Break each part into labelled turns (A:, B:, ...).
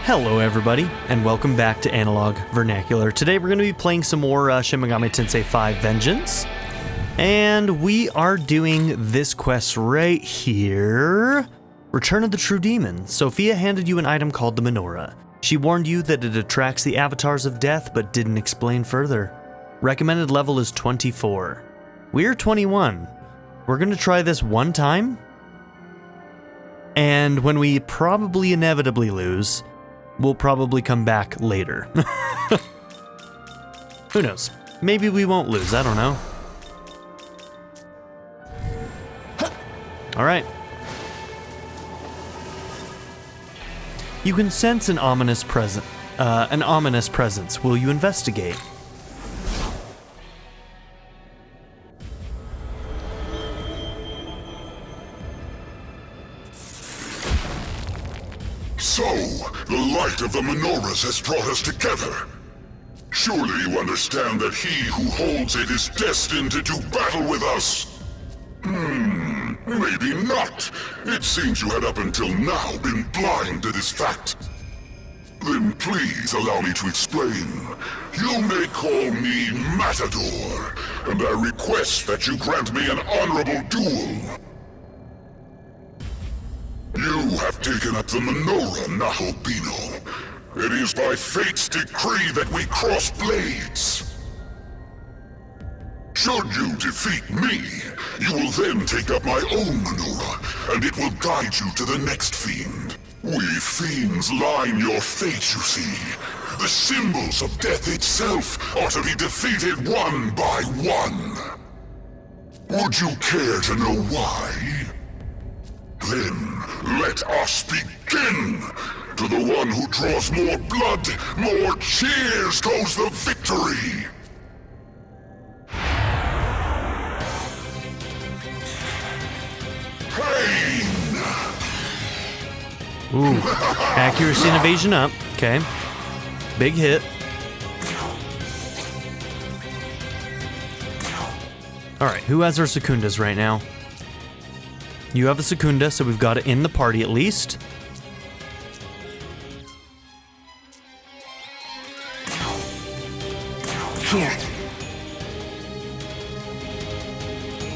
A: Hello everybody, and welcome back to Analog Vernacular. Today we're going to be playing some more Shin Megami Tensei V Vengeance. And we are doing this quest right here. Return of the True Demon. Sophia handed you an item called the Menorah. She warned you that it attracts the avatars of death, but didn't explain further. Recommended level is 24. We're 21. We're going to try this one time. And when we probably inevitably lose, we'll probably come back later. Who knows? Maybe we won't lose, I don't know. Alright. You can sense an ominous presence. Will you investigate?
B: So, the light of the menorahs has brought us together. Surely you understand that he who holds it is destined to do battle with us? Maybe not. It seems you had up until now been blind to this fact. Then please allow me to explain. You may call me Matador, and I request that you grant me an honorable duel. You have taken up the menorah, Nahobino. It is by fate's decree that we cross blades. Should you defeat me, you will then take up my own menorah, and it will guide you to the next fiend. We fiends line your fate, you see. The symbols of death itself are to be defeated one by one. Would you care to know why? Then, let us begin! To the one who draws more blood, more cheers goes the victory! Pain!
A: Ooh, accuracy and evasion up. Okay. Big hit. Alright, who has our Secundas right now? You have a Secunda, so we've got it in the party at least.
C: Here.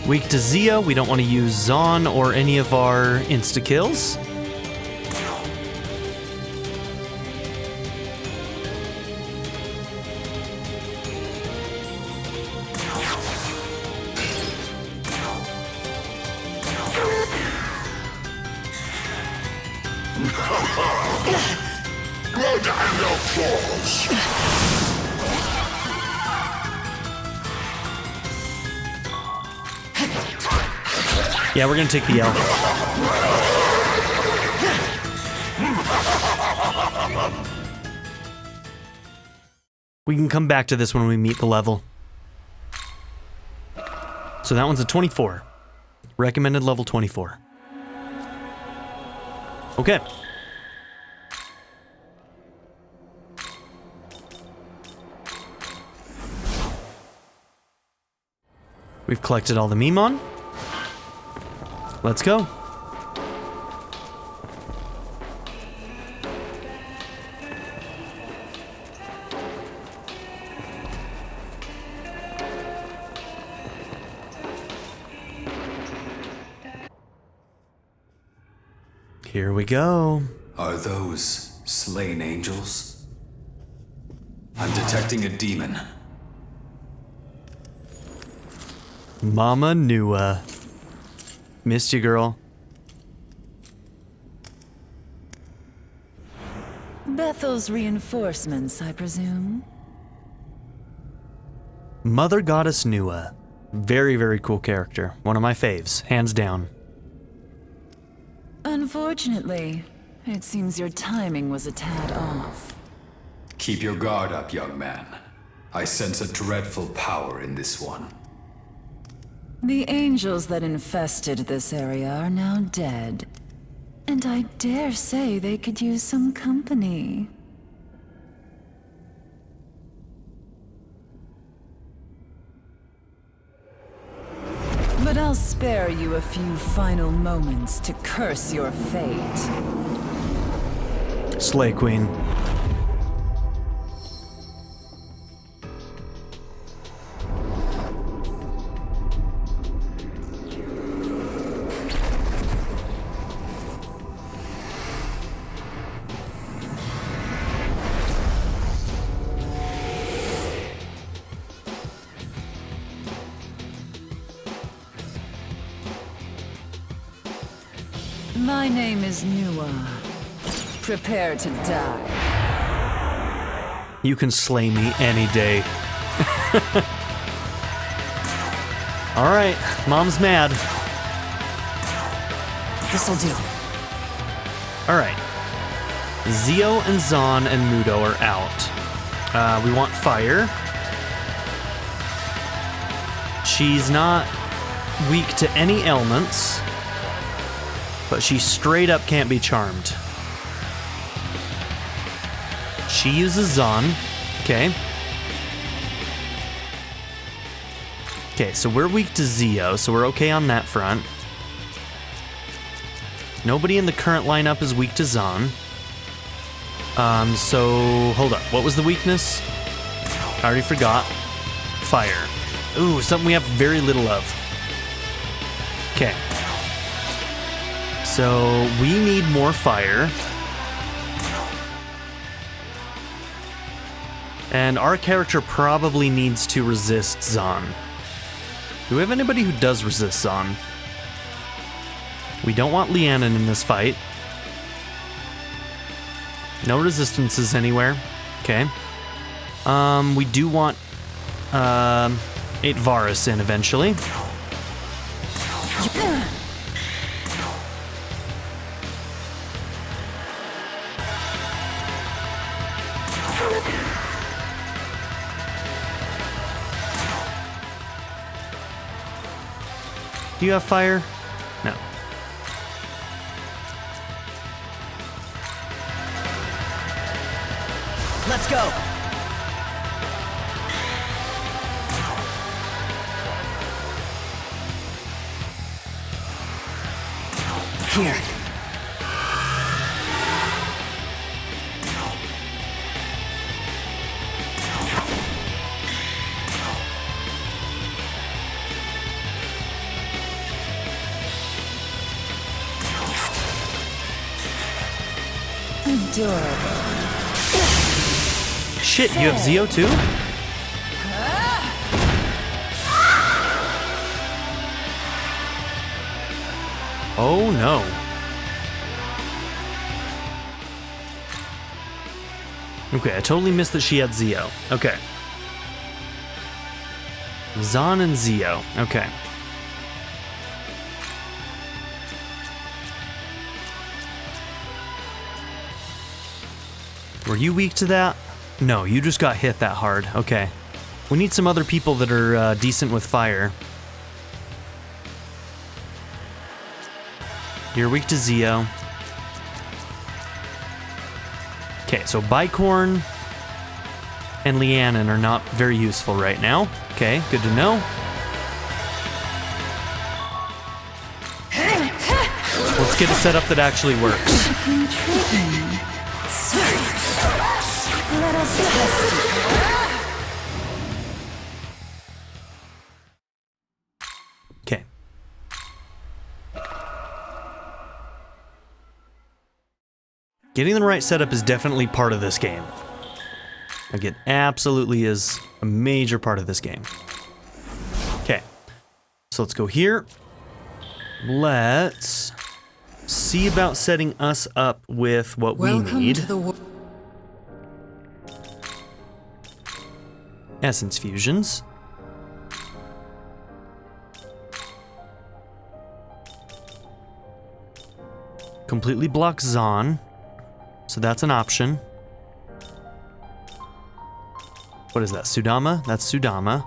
A: Weak to Zia, we don't want to use Zon or any of our insta-kills.
B: Blood and applause!
A: Yeah, we're gonna take the L. We can come back to this when we meet the level. So that one's a 24. Recommended level 24. Okay. We've collected all the Mimon. Let's go. Here we go.
D: Are those slain angels? I'm detecting a demon.
A: Mama Nuwa. Missed you, girl.
C: Bethel's reinforcements, I presume.
A: Mother Goddess Nuwa. Very, very cool character. One of my faves, hands down.
C: Unfortunately, it seems your timing was a tad off.
D: Keep your guard up, young man. I sense a dreadful power in this one.
C: The angels that infested this area are now dead. And I dare say they could use some company. But I'll spare you a few final moments to curse your fate.
A: Slay Queen.
C: My name is Nuwa. Prepare to die.
A: You can slay me any day. Alright, Mom's mad.
C: This'll do.
A: Alright. Zio and Zon and Mudo are out. We want fire. She's not weak to any elements, but she straight up can't be charmed. She uses Zon. Okay. Okay, so we're weak to Zio, so we're okay on that front. Nobody in the current lineup is weak to Zon. So hold up. What was the weakness? I already forgot. Fire. Ooh, something we have very little of. Okay. So we need more fire. And our character probably needs to resist Zon. Do we have anybody who does resist Zon? We don't want Lianen in this fight. No resistances anywhere. Okay. We do want 8 Varus in eventually. Do you have fire? No.
E: Let's go. Here.
C: Adorable.
A: Shit, you have Zio too? Oh no. Okay, I totally missed that she had Zio. Okay. Zon and Zio. Okay. Were you weak to that? No, you just got hit that hard. Okay. We need some other people that are decent with fire. You're weak to Zio. Okay, so Bicorn and Lianen are not very useful right now. Okay, good to know. Let's get a setup that actually works.
C: Let us test it.
A: Okay. Getting the right setup is definitely part of this game. Like, it absolutely is a major part of this game. Okay. So let's go here. Let's see about setting us up with what we need. Essence fusions. Completely blocks Zon, so that's an option. What is that, Sudama? That's Sudama.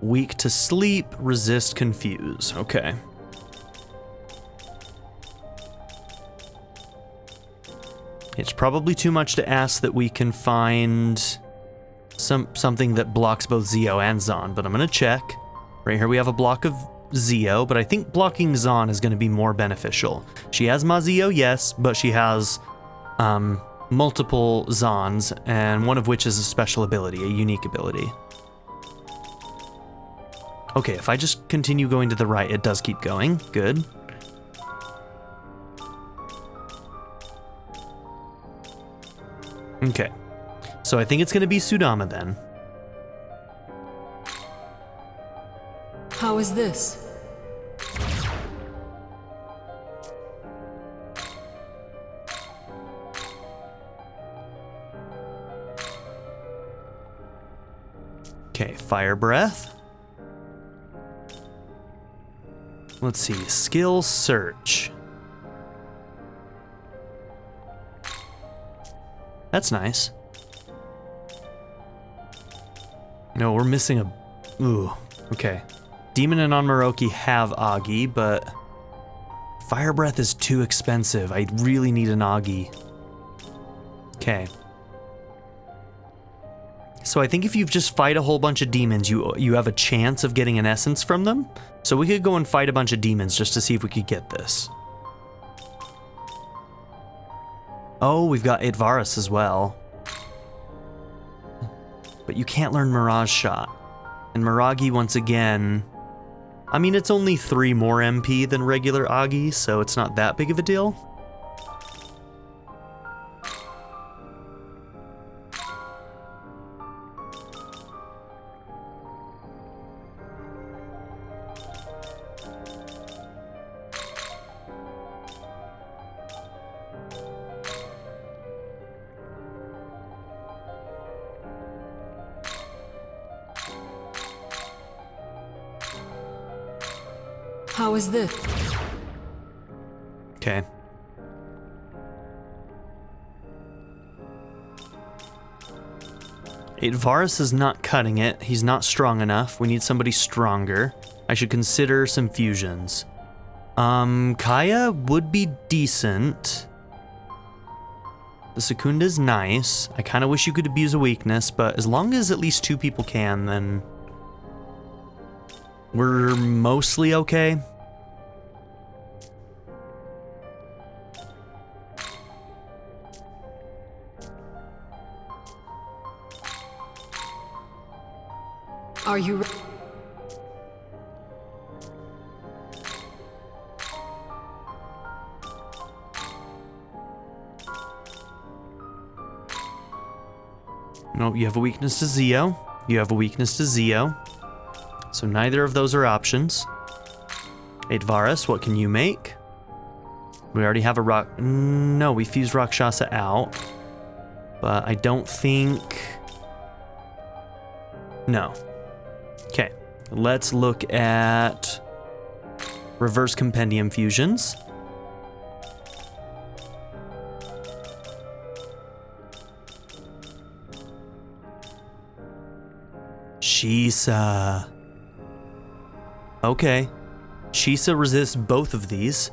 A: Weak to sleep, resist, confuse. Okay. It's probably too much to ask that we can find something that blocks both Zio and Zon, but I'm gonna check. Right here we have a block of Zio, but I think blocking Zon is gonna be more beneficial. She has Mazio, yes, but she has multiple Zons, and one of which is a special ability, a unique ability. Okay, if I just continue going to the right, it does keep going. Good. Okay. So I think it's going to be Sudama then.
F: How is this?
A: Okay, Fire Breath. Let's see, Skill Search. That's nice. No, we're missing a... Ooh, okay. Demon and Onmaroki have Agi, but... Fire Breath is too expensive. I really need an Agi. Okay. So I think if you just fight a whole bunch of demons, you have a chance of getting an essence from them. So we could go and fight a bunch of demons just to see if we could get this. Oh, we've got Idvaris as well. But you can't learn Mirage Shot. And Miragi, once again... I mean, it's only 3 more MP than regular Agi, so it's not that big of a deal.
F: How is this?
A: Okay. Varus is not cutting it. He's not strong enough. We need somebody stronger. I should consider some fusions. Kaya would be decent. The Secunda's nice. I kind of wish you could abuse a weakness, but as long as at least 2 people can, then we're mostly okay.
F: Are you
A: No, you have a weakness to Zio. You have a weakness to Zio. So neither of those are options. Advaris, what can you make? We already have a rock... No, we fused Rakshasa out. But I don't think... No. Okay, let's look at reverse compendium fusions. Shisa. Okay. Shisa resists both of these.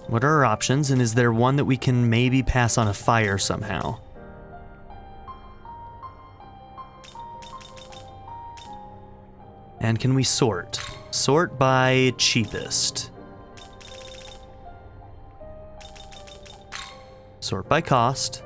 A: What are our options, and is there one that we can maybe pass on a fire somehow? And can we sort? Sort by cheapest. Sort by cost.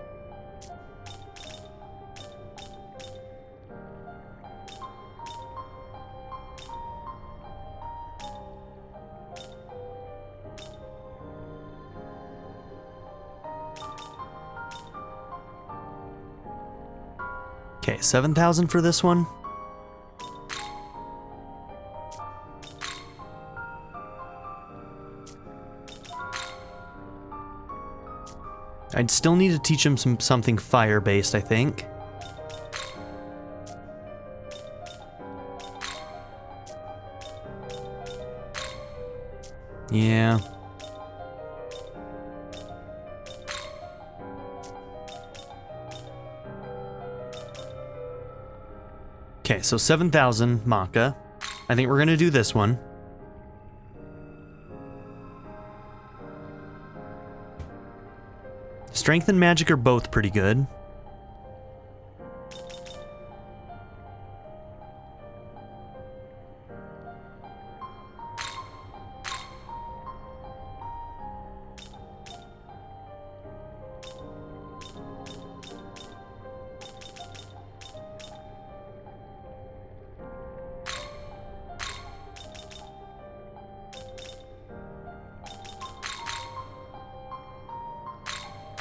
A: Okay, 7,000 for this one. I'd still need to teach him something fire-based, I think. Yeah. Okay, so 7,000 Maka. I think we're gonna do this one. Strength and magic are both pretty good.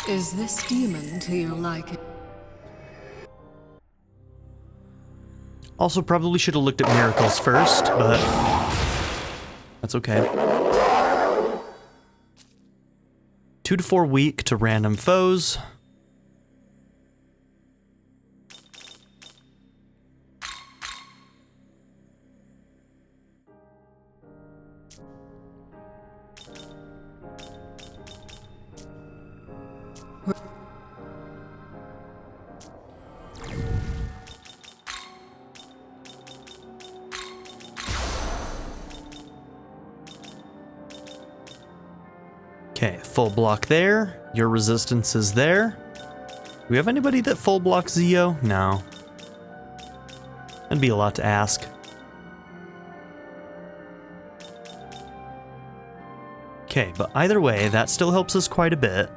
F: Is this human to your liking?
A: Also, probably should have looked at miracles first, but that's okay. 2 to 4 weak to random foes. Okay, full block there. Your resistance is there. Do we have anybody that full blocks Zio? No. That'd be a lot to ask. Okay, but either way, that still helps us quite a bit.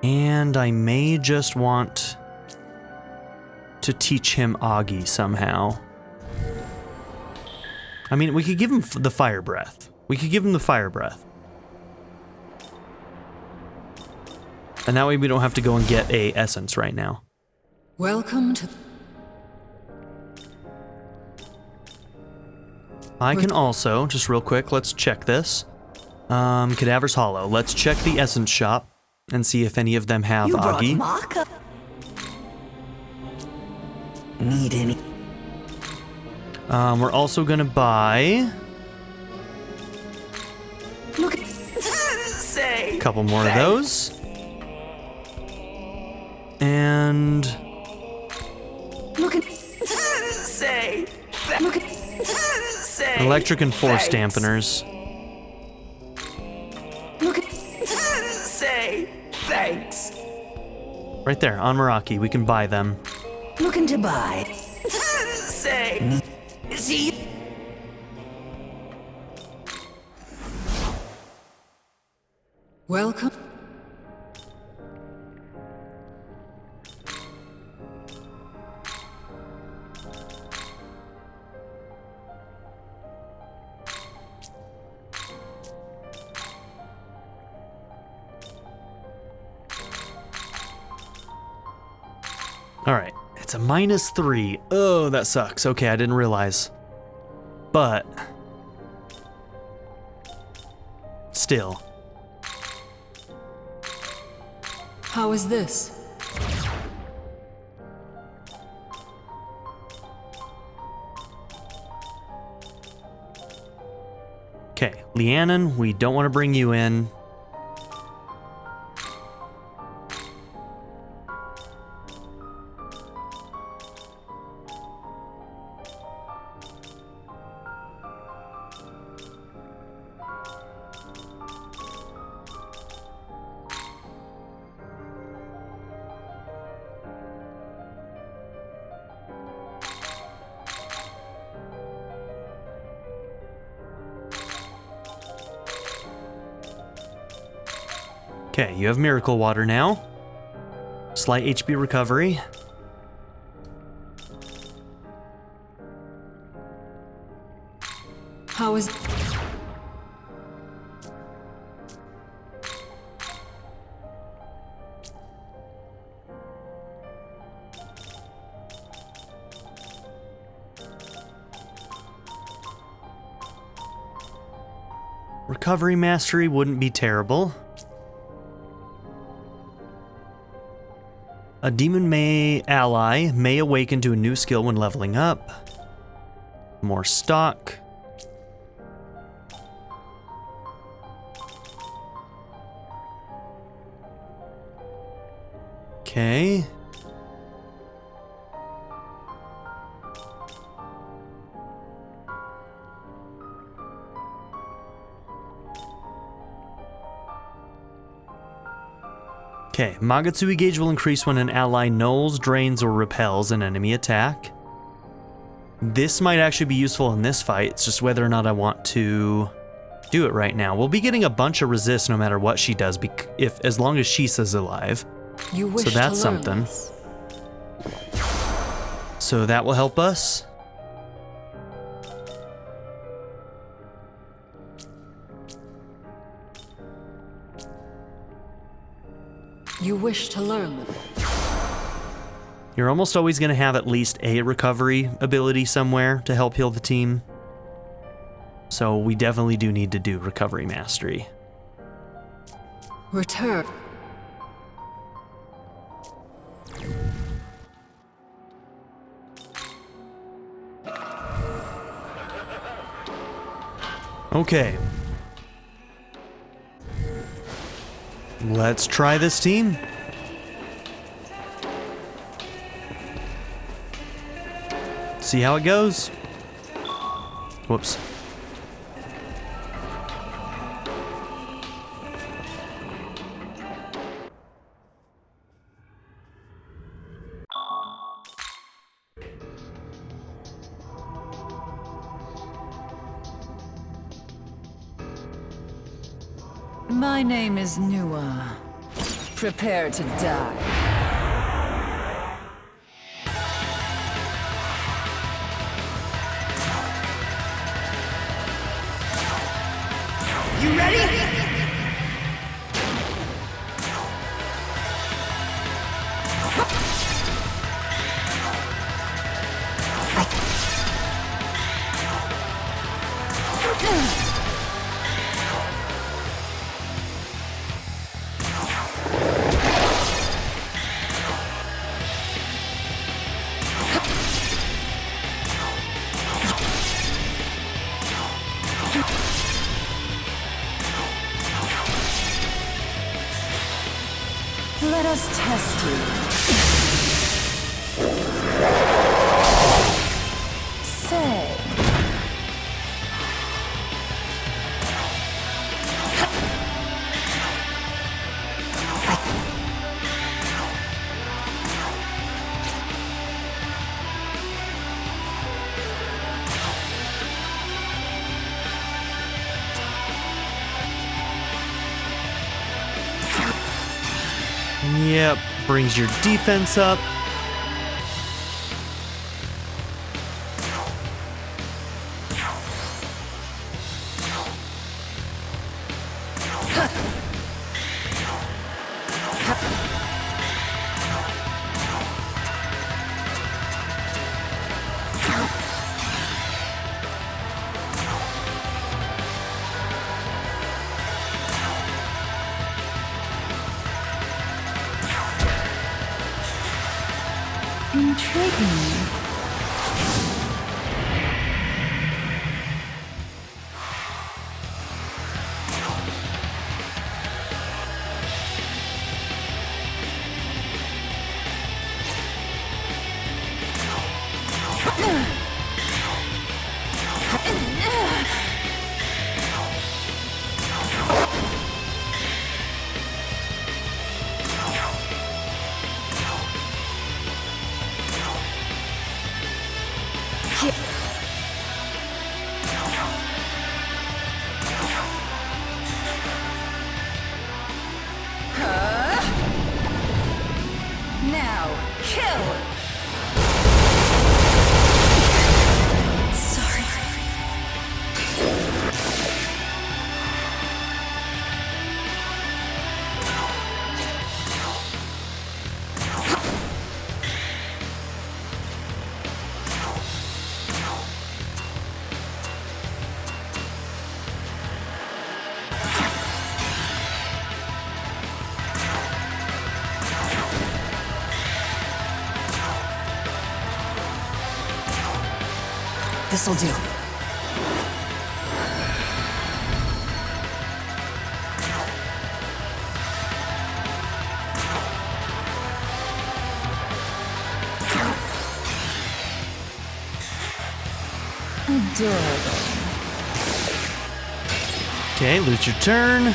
A: And I may just want to teach him Agi somehow. I mean, we could give him the fire breath. We could give him the fire breath. And that way we don't have to go and get a essence right now.
F: Welcome to...
A: I can also, just real quick, let's check this. Cadaver's Hollow. Let's check the essence shop and see if any of them have
E: You brought
A: Agi.
E: Maka? Need any?
A: We're also gonna buy
E: Look at... Say...
A: a couple more of those. And
E: Look at... Say... Look at... Say...
A: electric and force dampeners.
E: Look at... Say... Thanks.
A: Right there, on Meraki, we can buy them.
E: Looking to buy. Say... See...
F: Welcome.
A: All right, it's a -3. Oh, that sucks. Okay, I didn't realize. But still.
F: How is this?
A: Okay, Lianon, we don't want to bring you in. Okay, you have Miracle Water now. Slight HP recovery.
F: How is...
A: Recovery Mastery wouldn't be terrible. A demon ally may awaken to a new skill when leveling up. More stock. Okay. Okay, Magatsui gauge will increase when an ally nulls, drains, or repels an enemy attack. This might actually be useful in this fight, it's just whether or not I want to do it right now. We'll be getting a bunch of resist no matter what she does, as long as Shisa's alive.
F: You wish
A: So that's
F: to learn
A: something.
F: this.
A: So that will help us.
F: You wish to learn them.
A: You're almost always going to have at least a recovery ability somewhere to help heal the team. So we definitely do need to do recovery mastery.
F: Return.
A: Okay. Let's try this team. See how it goes. Whoops.
C: My name is Nuwa. Prepare to die.
E: You ready?
C: Let us test you. Say.
A: Yep, brings your defense up.
C: Intriguing. Now, kill!
E: Sorry. This'll do.
C: Adorable.
A: Okay, lose your turn.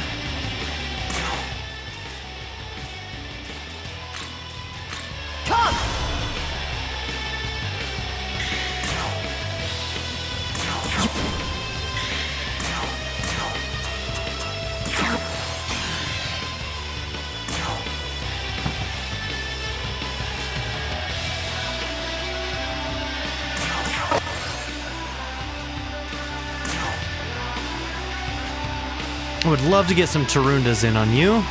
E: Come!
A: I would love to get some Tarundas in on you.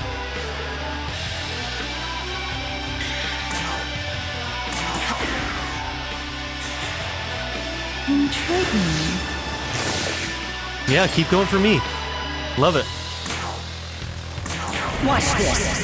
A: Yeah, keep going for me. Love it.
E: Watch this.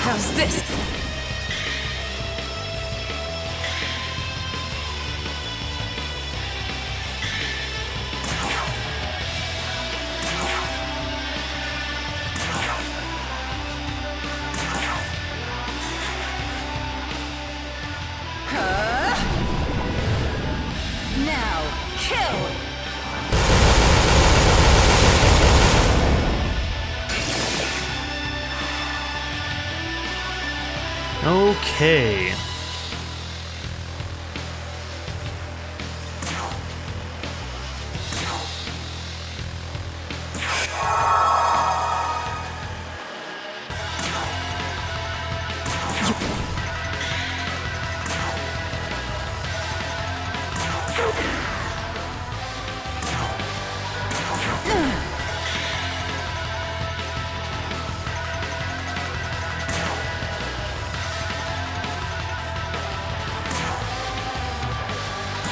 F: How's this?
C: Now, kill!
A: Okay.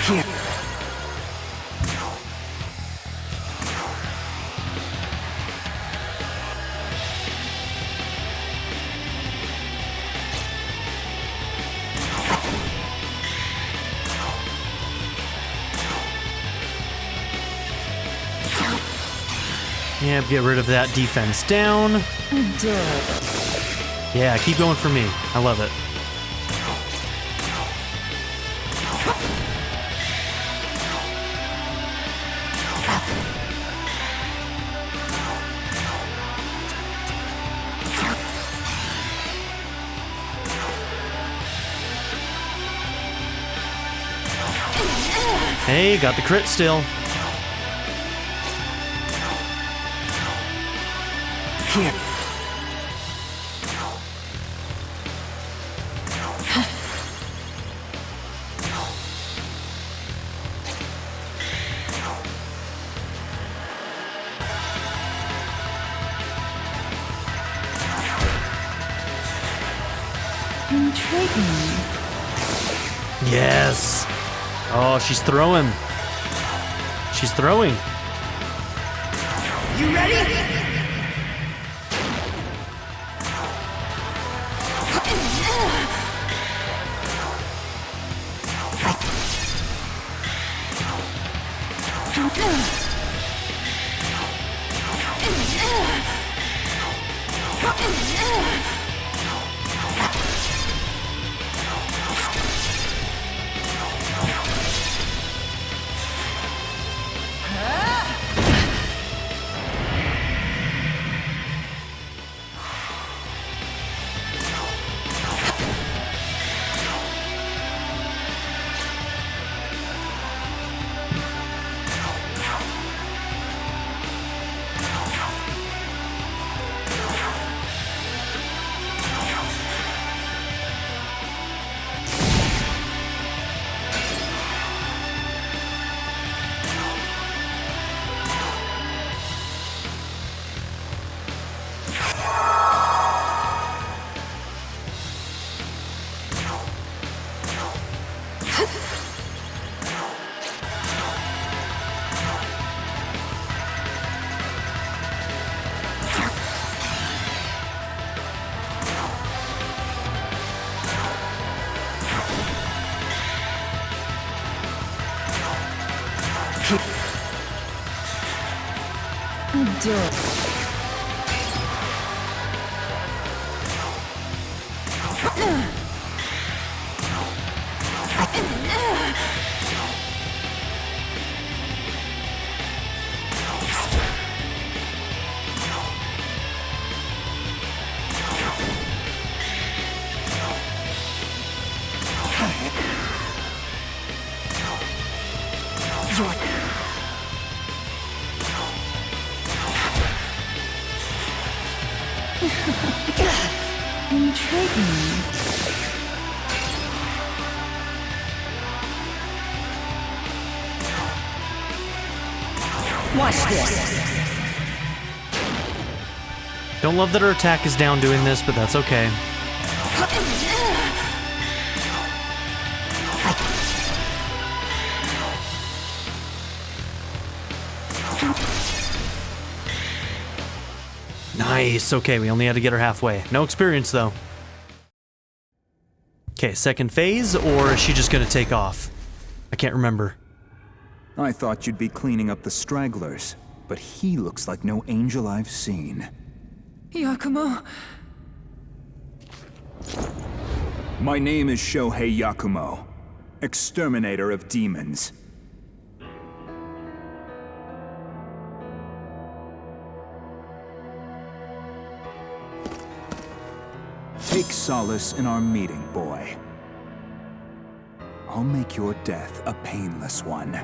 E: Here.
A: Yeah, get rid of that defense down.
C: Adorable.
A: Yeah, keep going for me. I love it. Hey, got the crit still.
E: Here.
C: Intriguing.
A: Yes. Oh, she's throwing. She's throwing.
E: You ready?
C: Adorable. Intriguing.
E: Watch this.
A: Don't love that her attack is down doing this, but that's okay. Nice. Okay, we only had to get her halfway. No experience, though. Okay, second phase, or is she just gonna take off? I can't remember.
G: I thought you'd be cleaning up the stragglers, but he looks like no angel I've seen.
C: Yakumo.
G: My name is Shohei Yakumo, exterminator of demons. Take solace in our meeting, boy. I'll make your death a painless one.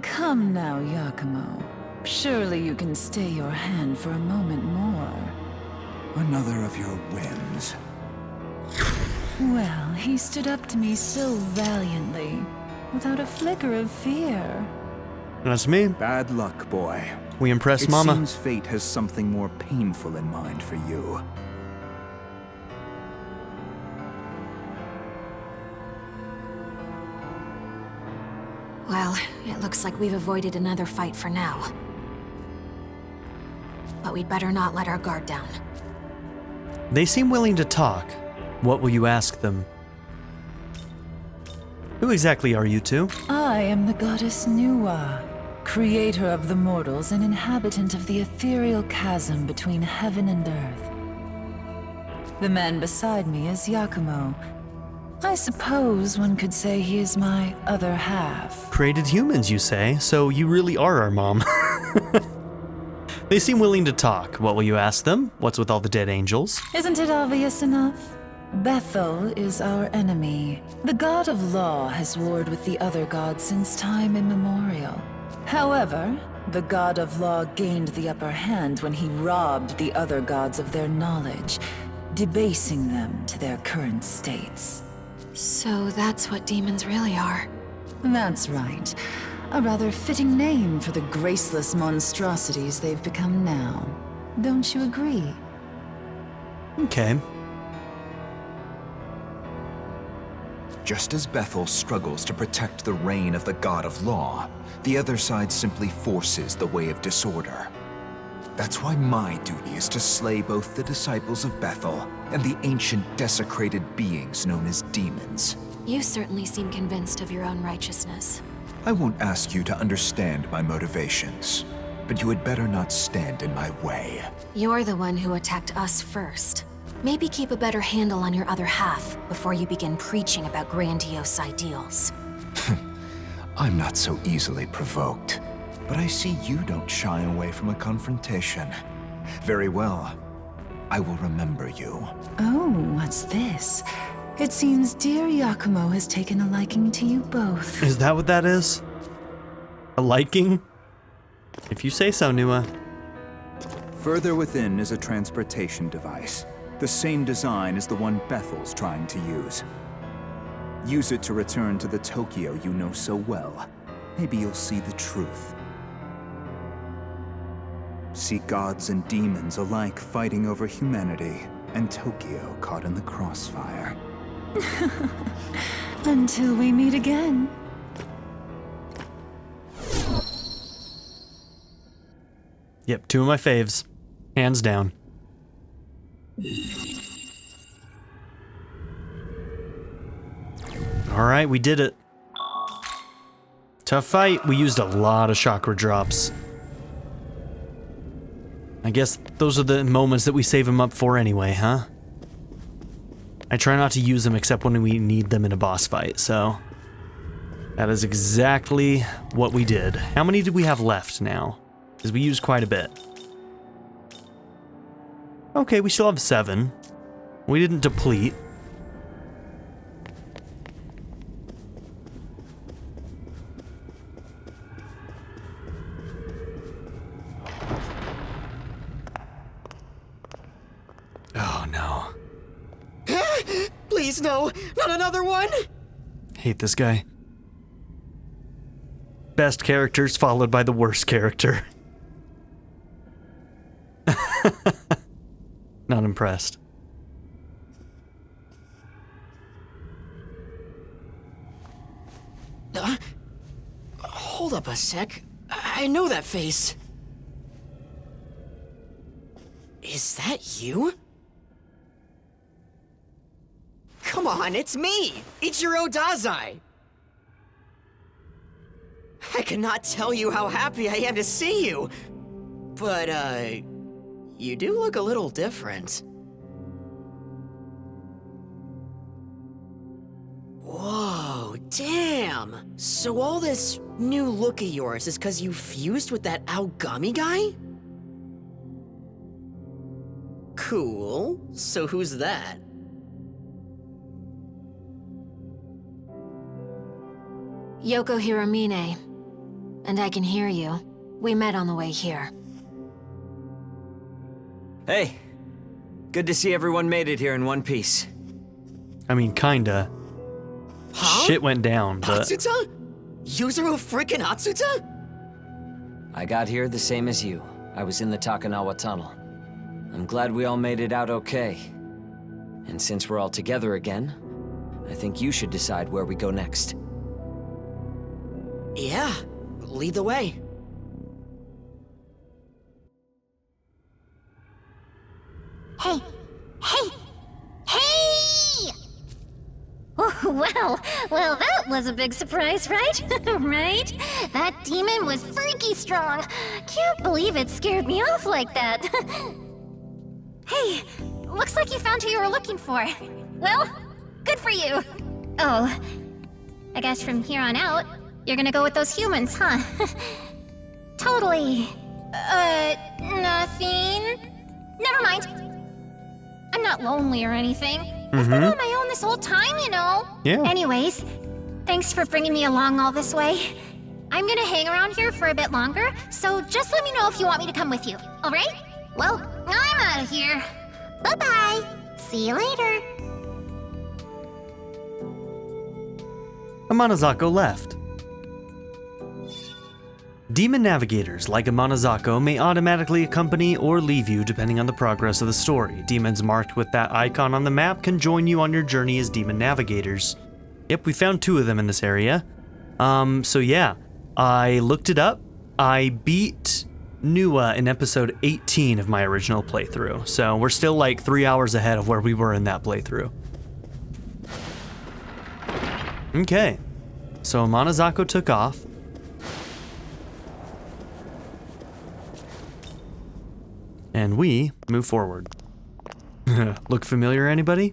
C: Come now, Yakumo. Surely you can stay your hand for a moment more.
G: Another of your whims.
C: Well, he stood up to me so valiantly, without a flicker of fear.
A: That's me.
G: Bad luck, boy.
A: We impressed
G: It
A: Mama.
G: seems fate has something more painful in mind for you.
H: Well, it looks like we've avoided another fight for now. But we'd better not let our guard down.
A: They seem willing to talk. What will you ask them? Who exactly are you two?
C: I am the goddess Nuwa, creator of the mortals and inhabitant of the ethereal chasm between heaven and earth. The man beside me is Yakumo. I suppose one could say he is my other half.
A: Created humans, you say, so you really are our mom. They seem willing to talk. What will you ask them? What's with all the dead angels?
C: Isn't it obvious enough? Bethel is our enemy. The god of law has warred with the other gods since time immemorial. However, the god of law gained the upper hand when he robbed the other gods of their knowledge, debasing them to their current states.
H: So that's what demons really are.
C: That's right. A rather fitting name for the graceless monstrosities they've become now. Don't you agree?
A: Okay.
I: Just as Bethel struggles to protect the reign of the God of Law, the other side simply forces the way of disorder. That's why my duty is to slay both the disciples of Bethel and the ancient desecrated beings known as demons.
H: You certainly seem convinced of your own righteousness.
I: I won't ask you to understand my motivations, but you had better not stand in my way.
H: You're the one who attacked us first. Maybe keep a better handle on your other half before you begin preaching about grandiose ideals.
I: I'm not so easily provoked, but I see you don't shy away from a confrontation. Very well. I will remember you.
C: Oh, what's this? It seems dear Yakumo has taken a liking to you both.
A: Is that what that is? A liking? If you say so, Nuwa.
G: Further within is a transportation device. The same design as the one Bethel's trying to use. Use it to return to the Tokyo you know so well. Maybe you'll see the truth. See gods and demons alike fighting over humanity, and Tokyo caught in the crossfire.
C: Until we meet again.
A: Yep, two of my faves. Hands down. Alright, we did it. Tough fight. We used a lot of chakra drops. I guess those are the moments that we save them up for anyway, huh? I try not to use them except when we need them in a boss fight, so... that is exactly what we did. How many did we have left now? Because we used quite a bit. Okay, we still have 7. We didn't deplete.
J: Please, no! Not another one!
A: Hate this guy. Best characters followed by the worst character. Not impressed.
J: Hold up a sec. I know that face. Is that you? Come on, it's me! Ichiro Dazai! I cannot tell you how happy I am to see you! But, you do look a little different. Whoa, damn! So all this new look of yours is 'cause you fused with that Aogami guy? Cool. So who's that?
H: Yoko Hiramine. And I can hear you. We met on the way here.
J: Hey. Good to see everyone made it here in one piece.
A: I mean, kinda.
J: Huh?
A: Shit went down, but...
J: Atsuta? Yuzuru freaking Atsuta?
K: I got here the same as you. I was in the Takanawa Tunnel. I'm glad we all made it out okay. And since we're all together again, I think you should decide where we go next.
J: Yeah, lead the way.
L: Hey! Hey! Hey! Oh, well, that was a big surprise, right? Right? That demon was freaky strong. Can't believe it scared me off like that. Hey, looks like you found who you were looking for. Well, good for you. Oh, I guess from here on out, you're gonna go with those humans, huh? Totally. Nothing. Never mind. I'm not lonely or anything. I've been on my own this whole time, you know.
A: Yeah.
L: Anyways, thanks for bringing me along all this way. I'm gonna hang around here for a bit longer, so just let me know if you want me to come with you, all right? Well, I'm out of here. Bye-bye. See you later.
A: Amanazako left. Demon navigators like Amanazako may automatically accompany or leave you depending on the progress of the story. Demons marked with that icon on the map can join you on your journey as demon navigators. Yep, we found 2 of them in this area. So yeah, I looked it up. I beat Nuwa in episode 18 of my original playthrough. So we're still like 3 hours ahead of where we were in that playthrough. Okay, so Amanazako took off. And we move forward. Look familiar, anybody?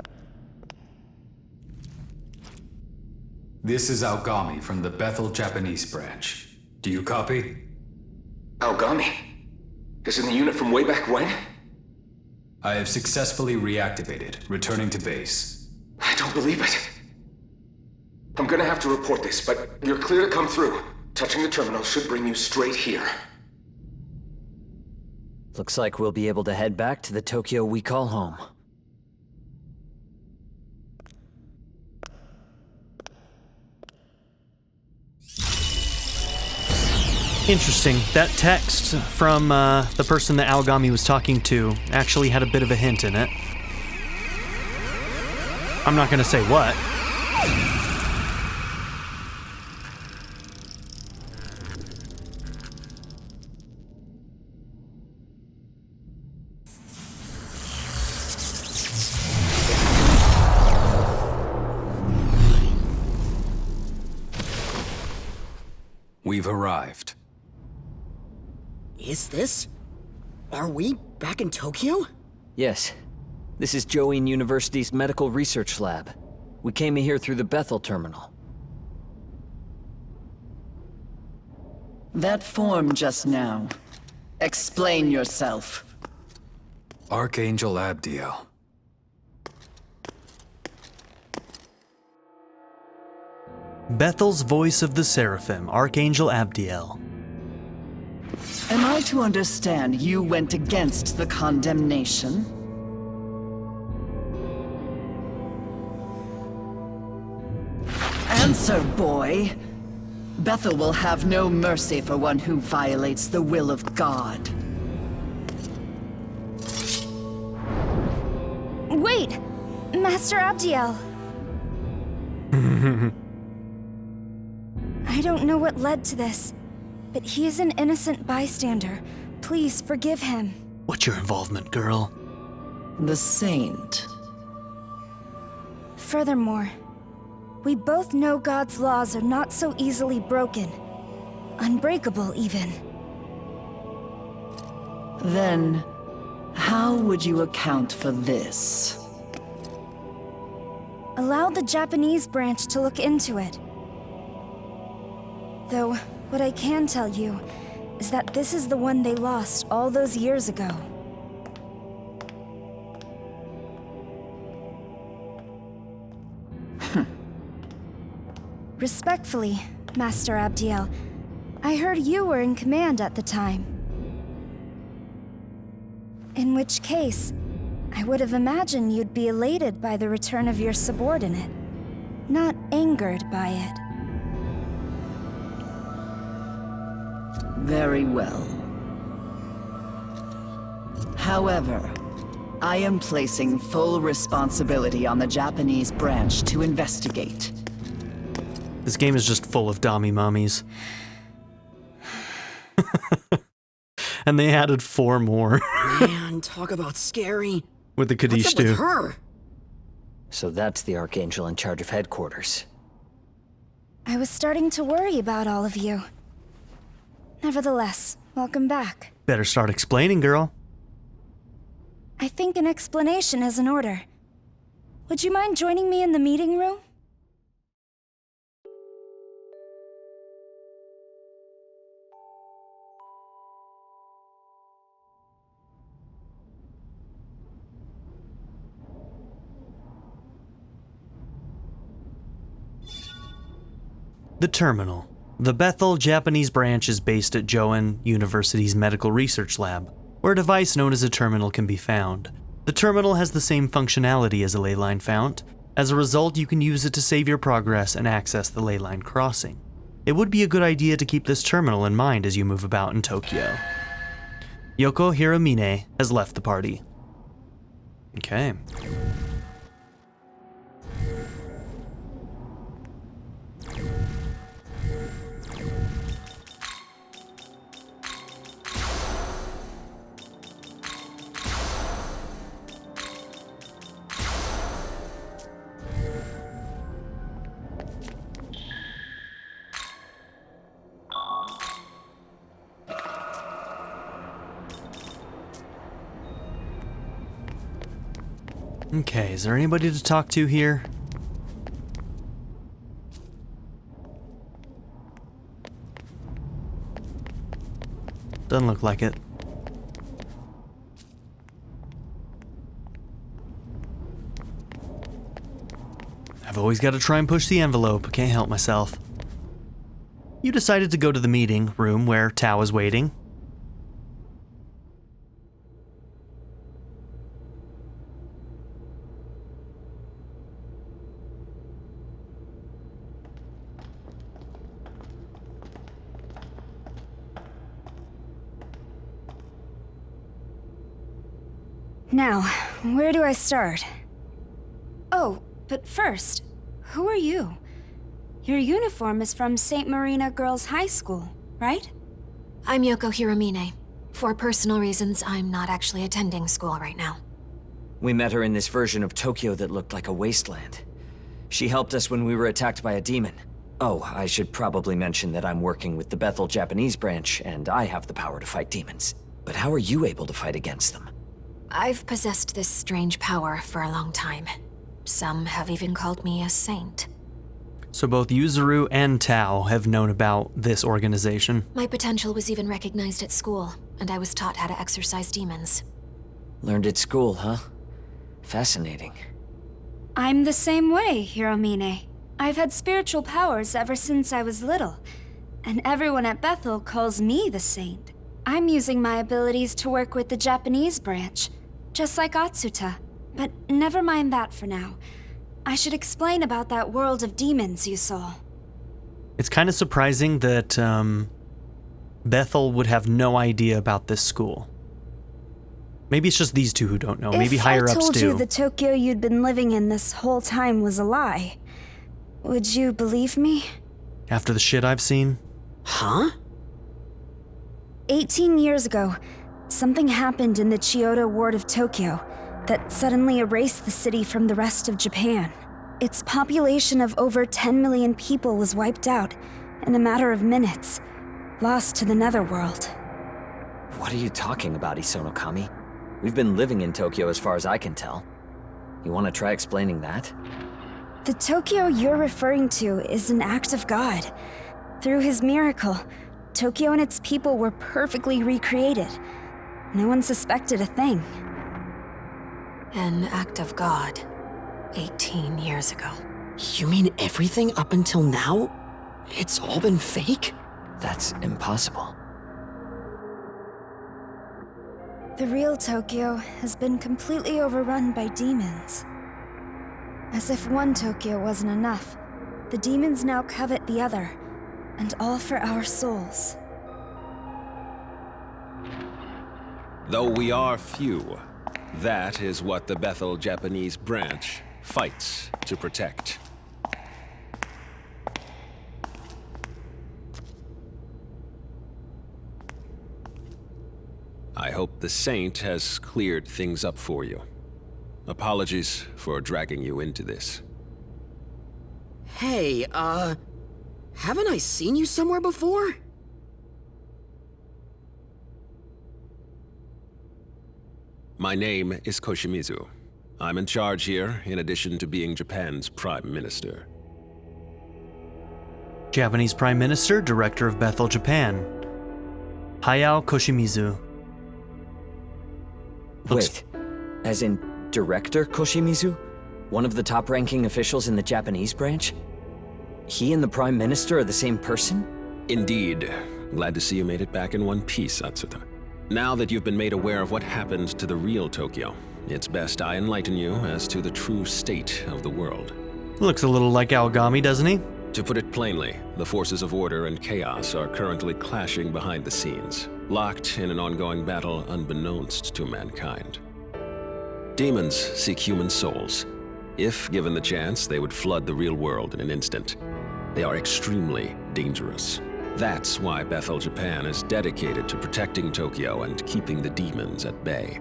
D: This is Aogami from the Bethel Japanese branch. Do you copy?
M: Aogami? Isn't the unit from way back when?
D: I have successfully reactivated, returning to base.
M: I don't believe it. I'm gonna have to report this, but you're clear to come through. Touching the terminal should bring you straight here.
K: Looks like we'll be able to head back to the Tokyo we call home.
A: Interesting. That text from the person that Aogami was talking to actually had a bit of a hint in it. I'm not gonna say what.
D: We've arrived.
J: Is this? Are we back in Tokyo?
K: Yes. This is Join University's medical research lab. We came here through the Bethel terminal.
E: That form just now. Explain yourself.
D: Archangel Abdiel.
A: Bethel's voice of the Seraphim, Archangel Abdiel.
E: Am I to understand you went against the condemnation? Answer, boy. Bethel will have no mercy for one who violates the will of God.
N: Wait! Master Abdiel! I don't know what led to this, but he is an innocent bystander. Please forgive him.
A: What's your involvement, girl?
E: The Saint.
N: Furthermore, we both know God's laws are not so easily broken. Unbreakable, even.
E: Then, how would you account for this?
N: Allow the Japanese branch to look into it. Though, what I can tell you is that this is the one they lost all those years ago. Respectfully, Master Abdiel, I heard you were in command at the time. In which case, I would have imagined you'd be elated by the return of your subordinate, not angered by it.
E: Very well. However, I am placing full responsibility on the Japanese branch to investigate.
A: This game is just full of dummy mummies. And they added 4 more.
J: Man, talk about scary.
A: With the Qadištu.
J: What's up with her?
K: So that's the Archangel in charge of headquarters.
N: I was starting to worry about all of you. Nevertheless, welcome back.
A: Better start explaining, girl.
N: I think an explanation is in order. Would you mind joining me in the meeting room?
A: The Terminal. The Bethel Japanese branch is based at Joan University's Medical Research Lab, where a device known as a terminal can be found. The terminal has the same functionality as a ley line fount. As a result, you can use it to save your progress and access the ley line crossing. It would be a good idea to keep this terminal in mind as you move about in Tokyo. Yoko Hiramine has left the party. Okay. Okay, is there anybody to talk to here? Doesn't look like it. I've always got to try and push the envelope, can't help myself. You decided to go to the meeting room where Tao is waiting.
N: Now, where do I start? Oh, but first, who are you? Your uniform is from St. Marina Girls High School, right?
H: I'm Yoko Hiramine. For personal reasons, I'm not actually attending school right now.
K: We met her in this version of Tokyo that looked like a wasteland. She helped us when we were attacked by a demon. Oh, I should probably mention that I'm working with the Bethel Japanese branch, and I have the power to fight demons. But how are you able to fight against them?
H: I've possessed this strange power for a long time. Some have even called me a saint.
A: So both Yuzuru and Tao have known about this organization.
H: My potential was even recognized at school, and I was taught how to exorcise demons.
K: Learned at school, huh? Fascinating.
N: I'm the same way, Hiramine. I've had spiritual powers ever since I was little, and everyone at Bethel calls me the saint. I'm using my abilities to work with the Japanese branch, just like Atsuta. But never mind that for now. I should explain about that world of demons you saw.
A: It's kind of surprising that Bethel would have no idea about this school. Maybe it's just these two who don't know. Maybe higher-ups do.
N: If I told you the Tokyo you'd been living in this whole time was a lie, would you believe me?
A: After the shit I've seen?
J: Huh?
N: 18 years ago, something happened in the Chiyoda ward of Tokyo that suddenly erased the city from the rest of Japan. Its population of over 10 million people was wiped out in a matter of minutes, lost to the netherworld.
K: What are you talking about, Isonokami? We've been living in Tokyo as far as I can tell. You want to try explaining that?
N: The Tokyo you're referring to is an act of God. Through his miracle, Tokyo and its people were perfectly recreated. No one suspected a thing.
H: An act of God, 18 years ago.
J: You mean everything up until now? It's all been fake?
K: That's impossible.
N: The real Tokyo has been completely overrun by demons. As if one Tokyo wasn't enough, the demons now covet the other, and all for our souls.
O: Though we are few, that is what the Bethel Japanese branch fights to protect. I hope the Saint has cleared things up for you. Apologies for dragging you into this.
J: Hey, haven't I seen you somewhere before?
O: My name is Koshimizu. I'm in charge here, in addition to being Japan's Prime Minister.
A: Japanese Prime Minister, Director of Bethel, Japan. Hayao Koshimizu.
K: Wait, as in Director Koshimizu? One of the top-ranking officials in the Japanese branch? He and the Prime Minister are the same person?
O: Indeed. Glad to see you made it back in one piece, Atsuta. Now that you've been made aware of what happened to the real Tokyo, it's best I enlighten you as to the true state of the world.
A: Looks a little like Aogami, doesn't he?
O: To put it plainly, the forces of order and chaos are currently clashing behind the scenes, locked in an ongoing battle unbeknownst to mankind. Demons seek human souls. If given the chance, they would flood the real world in an instant. They are extremely dangerous. That's why Bethel, Japan is dedicated to protecting Tokyo and keeping the demons at bay.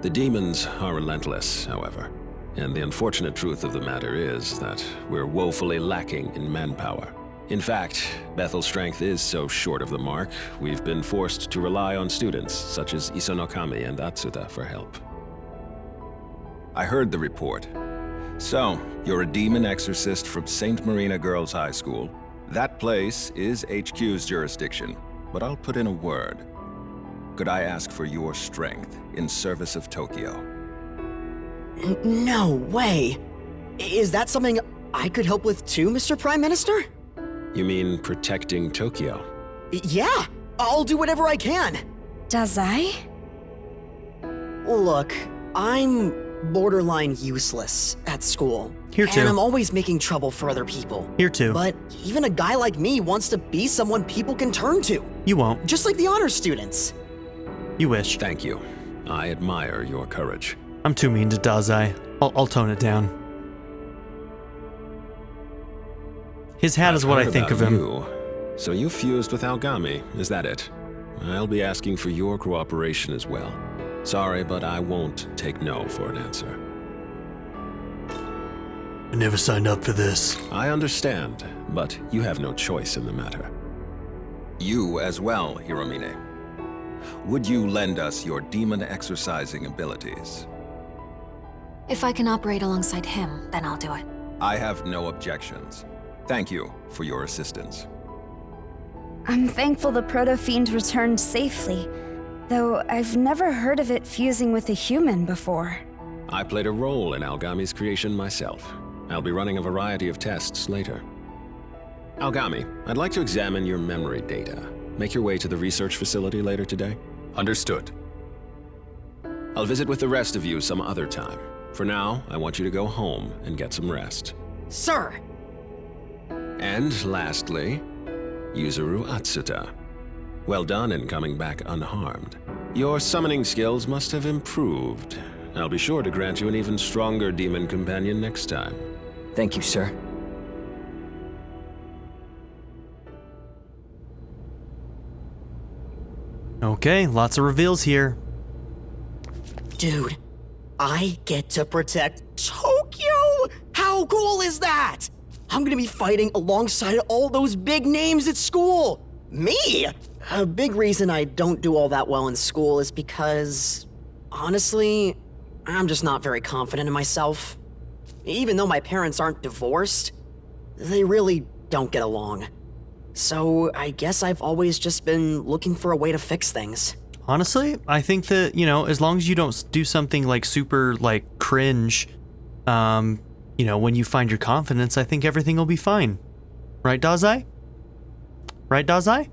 O: The demons are relentless, however, and the unfortunate truth of the matter is that we're woefully lacking in manpower. In fact, Bethel's strength is so short of the mark, we've been forced to rely on students such as Isonokami and Atsuta for help.
P: I heard the report. So, you're a demon exorcist from St. Marina Girls High School. That place is HQ's jurisdiction, but I'll put in a word. Could I ask for your strength in service of Tokyo?
J: No way! Is that something I could help with too, Mr. Prime Minister?
O: You mean protecting Tokyo?
J: Yeah! I'll do whatever I can!
N: Does I?
J: Look, I'm borderline useless at school.
A: Here too.
J: And I'm always making trouble for other people.
A: Here too.
J: But even a guy like me wants to be someone people can turn to.
A: You won't.
J: Just like the honor students.
A: You wish.
O: Thank you. I admire your courage.
A: I'm too mean to Dazai. I'll tone it down. His hat is what I think of him.
O: You. So you fused with Aogami, is that it? I'll be asking for your cooperation as well. Sorry, but I won't take no for an answer.
A: I never signed up for this.
O: I understand, but you have no choice in the matter.
P: You as well, Hiromine. Would you lend us your demon exorcising abilities?
H: If I can operate alongside him, then I'll do it.
P: I have no objections. Thank you for your assistance.
N: I'm thankful the Proto-Fiend returned safely, though I've never heard of it fusing with a human before.
O: I played a role in Aogami's creation myself. I'll be running a variety of tests later. Aogami, I'd like to examine your memory data. Make your way to the research facility later today.
D: Understood.
O: I'll visit with the rest of you some other time. For now, I want you to go home and get some rest.
J: Sir!
O: And lastly, Yuzuru Atsuta. Well done in coming back unharmed. Your summoning skills must have improved. I'll be sure to grant you an even stronger demon companion next time.
K: Thank you, sir.
A: Okay, lots of reveals here.
J: Dude, I get to protect Tokyo! How cool is that? I'm gonna be fighting alongside all those big names at school! Me! A big reason I don't do all that well in school is because, honestly, I'm just not very confident in myself. Even though my parents aren't divorced, they really don't get along. So I guess I've always just been looking for a way to fix things.
A: Honestly, I think that, you know, as long as you don't do something like super, like, cringe, you know, when you find your confidence, I think everything will be fine. Right, Dazai? Right, Dazai?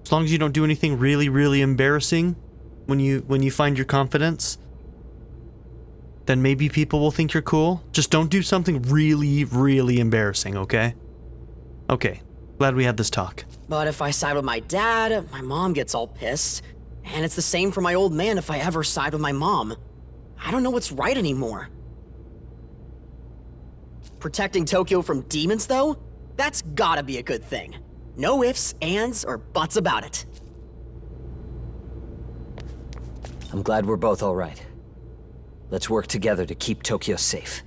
A: As long as you don't do anything really, really embarrassing when you find your confidence, then maybe people will think you're cool. Just don't do something really, really embarrassing, okay? Okay, glad we had this talk.
J: But if I side with my dad, my mom gets all pissed. And it's the same for my old man if I ever side with my mom. I don't know what's right anymore. Protecting Tokyo from demons, though? That's gotta be a good thing. No ifs, ands, or buts about it.
K: I'm glad we're both all right. Let's work together to keep Tokyo safe.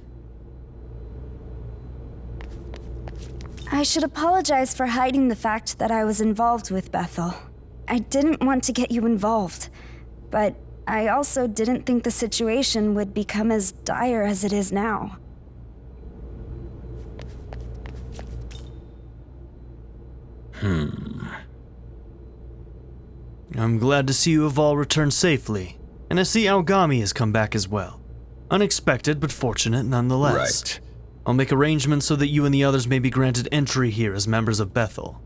N: I should apologize for hiding the fact that I was involved with Bethel. I didn't want to get you involved, but I also didn't think the situation would become as dire as it is now.
A: I'm glad to see you have all returned safely, and I see Aogami has come back as well. Unexpected, but fortunate nonetheless.
P: Right.
A: I'll make arrangements so that you and the others may be granted entry here as members of Bethel.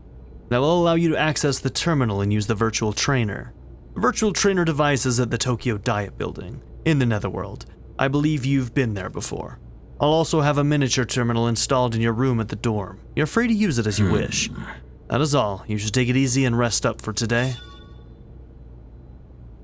A: That will allow you to access the terminal and use the virtual trainer. The virtual trainer device is at the Tokyo Diet Building, in the Netherworld. I believe you've been there before. I'll also have a miniature terminal installed in your room at the dorm. You're free to use it as you wish. That is all. You should take it easy and rest up for today.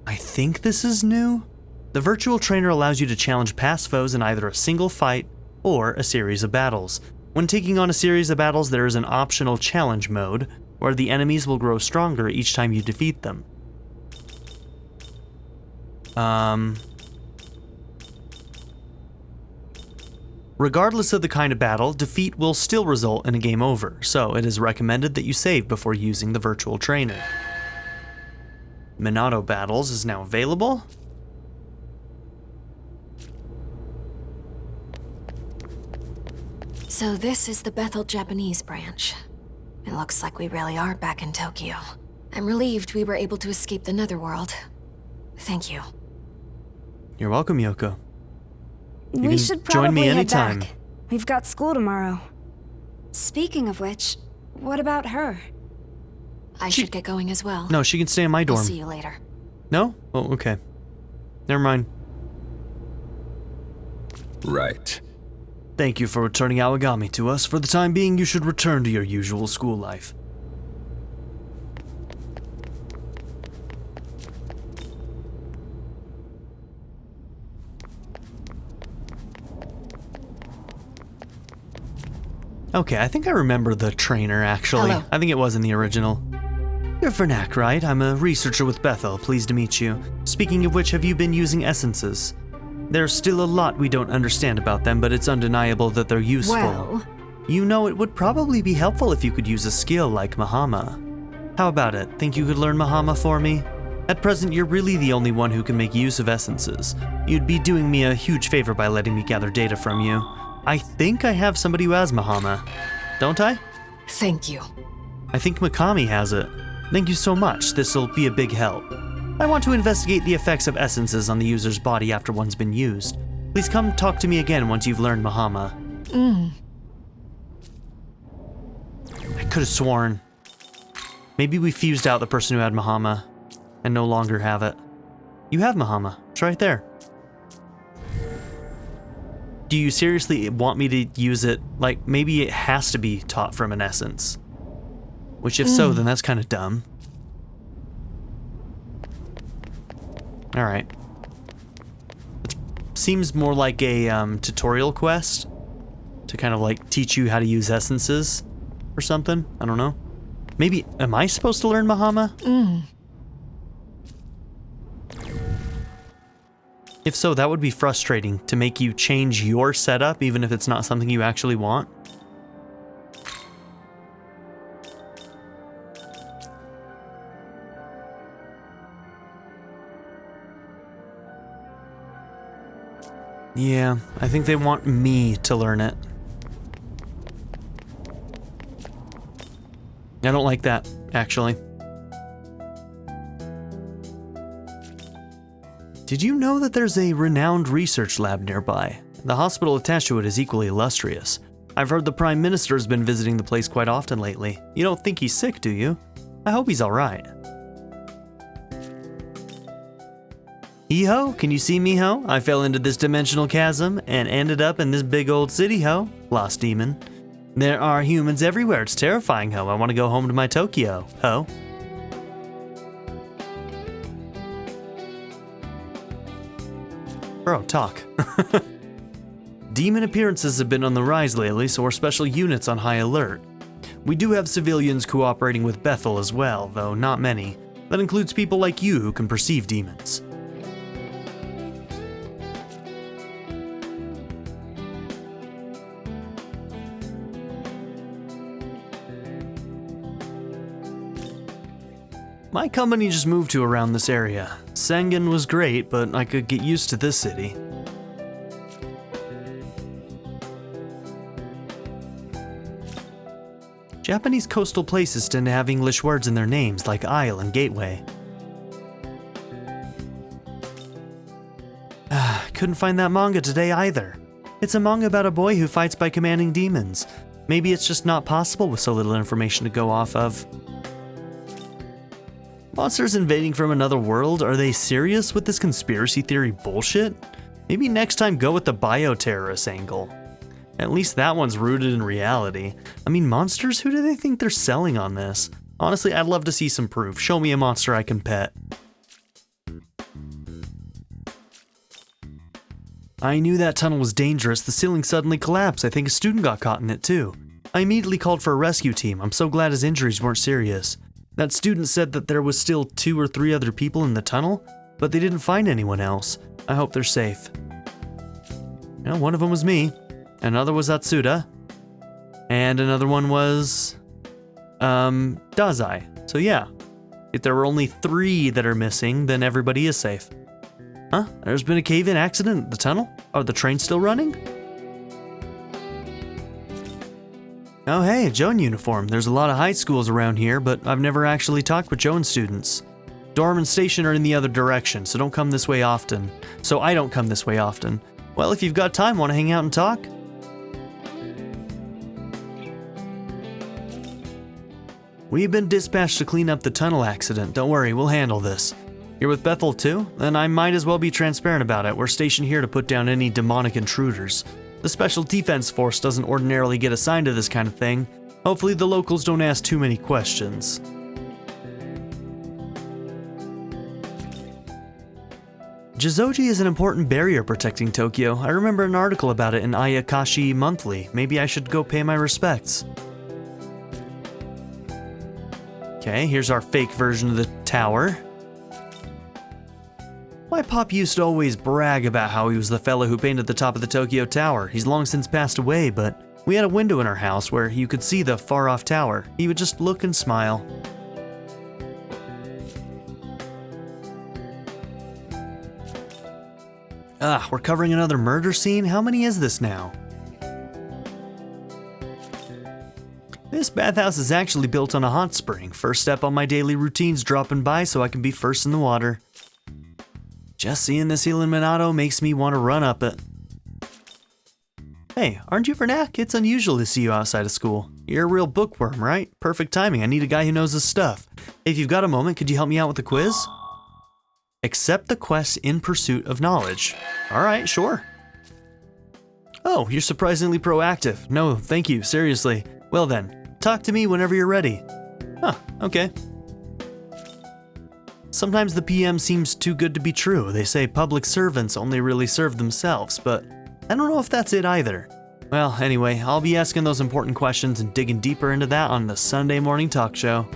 A: I think this is new. The virtual trainer allows you to challenge past foes in either a single fight or a series of battles. When taking on a series of battles, there is an optional challenge mode, where the enemies will grow stronger each time you defeat them. Regardless of the kind of battle, defeat will still result in a game over, so it is recommended that you save before using the virtual trainer. Minato Battles is now available.
H: So this is the Bethel Japanese branch. It looks like we really are back in Tokyo. I'm relieved we were able to escape the Netherworld. Thank you.
A: You're welcome, Yoko.
N: We should probably
A: join me
N: head
A: anytime.
N: back. We've got school tomorrow. Speaking of which, what about her?
H: I should get going as well.
A: No, she can stay in my dorm.
H: I'll see you later.
A: No? Oh, okay. Never mind.
P: Right.
A: Thank you for returning Aogami to us. For the time being, you should return to your usual school life. Okay, I think I remember the trainer, actually.
H: Hello.
A: I think it was in the original. You're Vernak, right? I'm a researcher with Bethel. Pleased to meet you. Speaking of which, have you been using essences? There's still a lot we don't understand about them, but it's undeniable that they're useful.
H: Well...
A: You know, it would probably be helpful if you could use a skill like Mahama. How about it? Think you could learn Mahama for me? At present, you're really the only one who can make use of essences. You'd be doing me a huge favor by letting me gather data from you. I think I have somebody who has Mahama. Don't I?
H: Thank you.
A: I think Mikami has it. Thank you so much. This'll be a big help. I want to investigate the effects of essences on the user's body after one's been used. Please come talk to me again once you've learned Mahama. I could have sworn. Maybe we fused out the person who had Mahama and no longer have it. You have Mahama. It's right there. do you seriously want me to use it? Like, maybe it has to be taught from an essence. Which, if so, then that's kind of dumb. Alright. It seems more like a tutorial quest to kind of like teach you how to use essences or something. I don't know. Maybe, am I supposed to learn Mahama? If so, that would be frustrating to make you change your setup even if it's not something you actually want. Yeah, I think they want me to learn it. I don't like that, actually. Did you know that there's a renowned research lab nearby? The hospital attached to it is equally illustrious. I've heard the Prime Minister has been visiting the place quite often lately. You don't think he's sick, do you? I hope he's alright. Hee-ho, can you see me, ho? I fell into this dimensional chasm and ended up in this big old city, ho. Lost demon. There are humans everywhere, it's terrifying, ho. I want to go home to my Tokyo, ho. Bro, talk. Demon appearances have been on the rise lately, so our special units on high alert. We do have civilians cooperating with Bethel as well, though not many. That includes people like you who can perceive demons. My company just moved to around this area. Sengen was great, but I could get used to this city. Japanese coastal places tend to have English words in their names, like Isle and Gateway. Couldn't find that manga today either. It's a manga about a boy who fights by commanding demons. Maybe it's just not possible with so little information to go off of. Monsters invading from another world? Are they serious with this conspiracy theory bullshit? Maybe next time go with the bioterrorist angle. At least that one's rooted in reality. I mean, monsters? Who do they think they're selling on this? Honestly, I'd love to see some proof. Show me a monster I can pet. I knew that tunnel was dangerous. The ceiling suddenly collapsed. I think a student got caught in it too. I immediately called for a rescue team. I'm so glad his injuries weren't serious. That student said that there was still 2 or 3 other people in the tunnel, but they didn't find anyone else. I hope they're safe. You know, one of them was me, another was Atsuda, and another one was, Dazai. So yeah, if there were only 3 that are missing, then everybody is safe. Huh? There's been a cave-in accident at the tunnel? Are the trains still running? Oh hey, a Joan uniform. There's a lot of high schools around here, but I've never actually talked with Joan students. Dorm and station are in the other direction, so don't come this way often. So I don't come this way often. Well, if you've got time, want to hang out and talk? We've been dispatched to clean up the tunnel accident. Don't worry, we'll handle this. You're with Bethel too? Then I might as well be transparent about it. We're stationed here to put down any demonic intruders. The Special Defense Force doesn't ordinarily get assigned to this kind of thing. Hopefully the locals don't ask too many questions. Jizoji is an important barrier protecting Tokyo. I remember an article about it in Ayakashi Monthly. Maybe I should go pay my respects. Okay, here's our fake version of the tower. My pop used to always brag about how he was the fellow who painted the top of the Tokyo Tower. He's long since passed away, but we had a window in our house where you could see the far-off tower. He would just look and smile. We're covering another murder scene? How many is this now? This bathhouse is actually built on a hot spring. First step on my daily routine's dropping by so I can be first in the water. Just seeing this Illuminato makes me want to run up it. Hey, aren't you Vernac? It's unusual to see you outside of school. You're a real bookworm, right? Perfect timing. I need a guy who knows his stuff. If you've got a moment, could you help me out with the quiz? Accept the quest in pursuit of knowledge. Alright, sure. Oh, you're surprisingly proactive. No, thank you, seriously. Well then, talk to me whenever you're ready. Huh, okay. Sometimes the PM seems too good to be true. They say public servants only really serve themselves, but I don't know if that's it either. Well, anyway, I'll be asking those important questions and digging deeper into that on the Sunday morning talk show.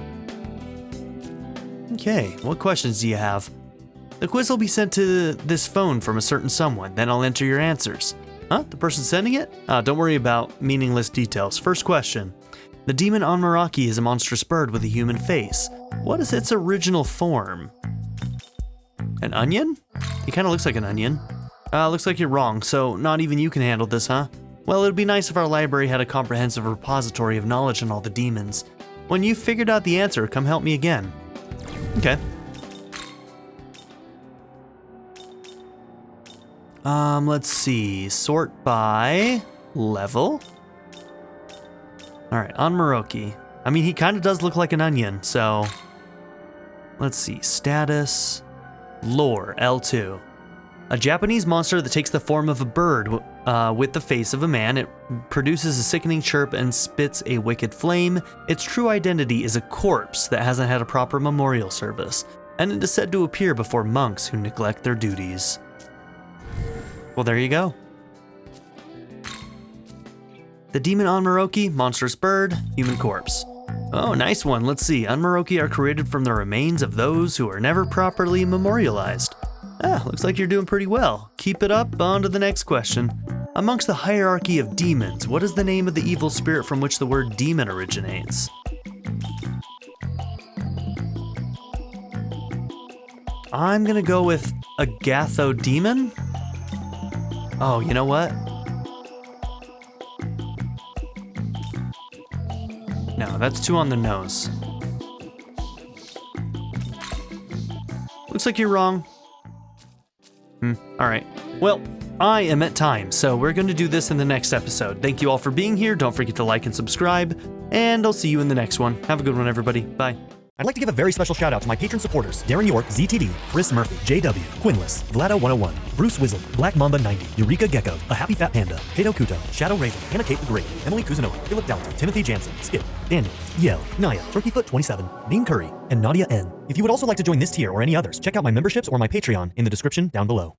A: Okay, what questions do you have? The quiz will be sent to this phone from a certain someone, then I'll enter your answers. Huh? The person sending it? Don't worry about meaningless details. First question. The demon Anmaraki is a monstrous bird with a human face. What is its original form? An onion? He kind of looks like an onion. Looks like you're wrong, so not even you can handle this, huh? Well, it would be nice if our library had a comprehensive repository of knowledge on all the demons. When you've figured out the answer, come help me again. Okay. Let's see. Sort by level. Alright, Anmaroki. I mean, he kind of does look like an onion, so... Let's see. Status. Lore, L2. A Japanese monster that takes the form of a bird with the face of a man. It produces a sickening chirp and spits a wicked flame. Its true identity is a corpse that hasn't had a proper memorial service, and it is said to appear before monks who neglect their duties. Well, there you go. The demon Anmaroki, monstrous bird, human corpse. Oh, nice one. Let's see. Anmaroki are created from the remains of those who are never properly memorialized. Looks like you're doing pretty well. Keep it up, on to the next question. Amongst the hierarchy of demons, what is the name of the evil spirit from which the word demon originates? I'm gonna go with Agatho Demon? Oh, you know what? No, that's too on the nose. Looks like you're wrong. Alright. Well, I am at time, so we're going to do this in the next episode. Thank you all for being here. Don't forget to like and subscribe, and I'll see you in the next one. Have a good one, everybody. Bye.
Q: I'd like to give a very special shout out to my patron supporters: Darren York, ZTD, Chris Murphy, JW, Quinless, Vlado101, Bruce Wizzle, Black Mamba 90, Eureka Gecko, A Happy Fat Panda, Kato Kuto, Shadow Raven, Hannah Kate the Great, Emily Kuzanoa, Philip Dalton, Timothy Jansen, Skip, Daniel, Yell, Naya, Turkeyfoot27, Dean Curry, and Nadia N. If you would also like to join this tier or any others, check out my memberships or my Patreon in the description down below.